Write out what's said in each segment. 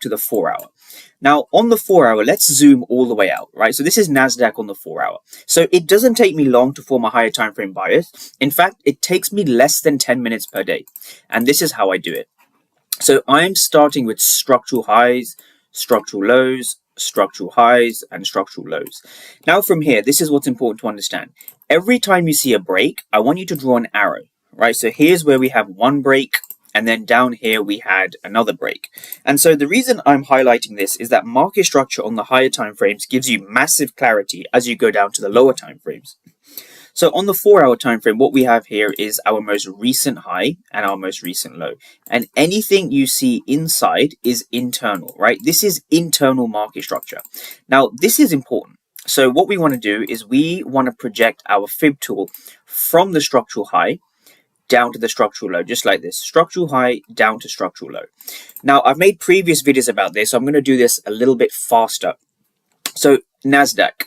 to the 4 hour. Now on the 4 hour, let's zoom all the way out, right? So this is NASDAQ on the 4 hour. So it doesn't take me long to form a higher time frame bias. In fact, it takes me less than 10 minutes per day. And this is how I do it. So I'm starting with structural highs, structural lows, structural highs, and structural lows. Now from here, this is what's important to understand. Every time you see a break, I want you to draw an arrow, right? So here's where we have one break, and then down here we had another break. And so the reason I'm highlighting this is that market structure on the higher time frames gives you massive clarity as you go down to the lower time frames. So on the 4 hour time frame, what we have here is our most recent high and our most recent low. And anything you see inside is internal, right? This is internal market structure. Now, this is important. So what we want to do is we want to project our fib tool from the structural high down to the structural low, just like this. Structural high down to structural low. Now, I've made previous videos about this, so I'm going to do this a little bit faster. So NASDAQ.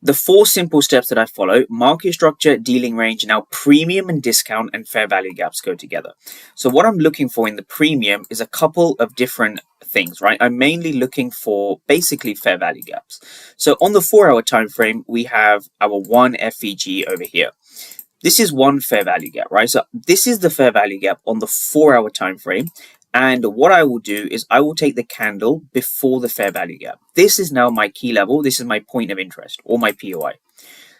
The 4 simple steps that I follow: market structure, dealing range. Now premium and discount and fair value gaps go together. So what I'm looking for in the premium is a couple of different things, right? I'm mainly looking for basically fair value gaps. So on the 4 hour time frame, we have our one FVG over here. This is one fair value gap, right? So this is the fair value gap on the 4 hour time frame. And what I will do is I will take the candle before the fair value gap. This is now my key level. This is my point of interest, or my POI.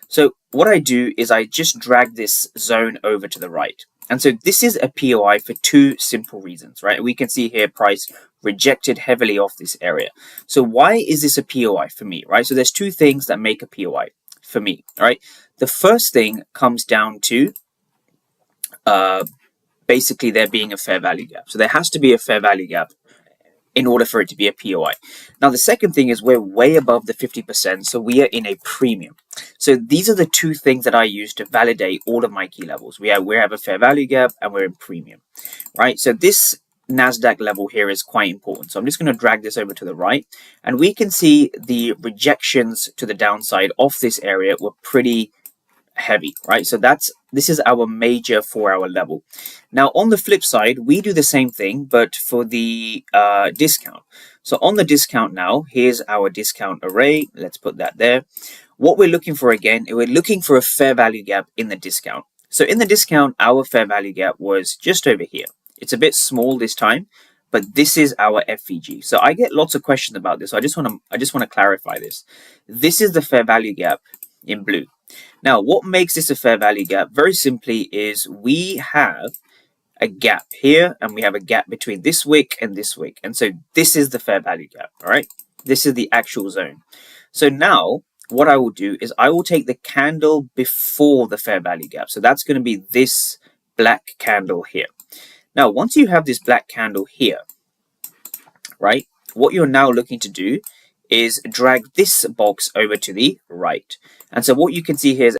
So what I do is I just drag this zone over to the right. And so this is a POI for 2 simple reasons, right? We can see here price rejected heavily off this area. So why is this a POI for me, right? So there's 2 things that make a POI for me, right? The first thing comes down to basically there being a fair value gap. So there has to be a fair value gap in order for it to be a POI. Now the second thing is we're way above the 50%, so we are in a premium. So these are the 2 things that I use to validate all of my key levels. We have a fair value gap and we're in premium, right? So this NASDAQ level here is quite important. So I'm just going to drag this over to the right, and we can see the rejections to the downside off this area were pretty heavy, right? So this is our major 4 hour level. Now on the flip side, we do the same thing, but for the discount. So on the discount now, here's our discount array. Let's put that there. What we're looking for again, we're looking for a fair value gap in the discount. So in the discount, our fair value gap was just over here. It's a bit small this time, but this is our FVG. So I get lots of questions about this. So I just want to clarify this. This is the fair value gap in blue. Now, what makes this a fair value gap? Very simply is we have a gap here, and we have a gap between this wick and this wick. And so this is the fair value gap, all right? This is the actual zone. So now what I will do is I will take the candle before the fair value gap. So that's going to be this black candle here. Now, once you have this black candle here, right, what you're now looking to do is drag this box over to the right. And so what you can see here is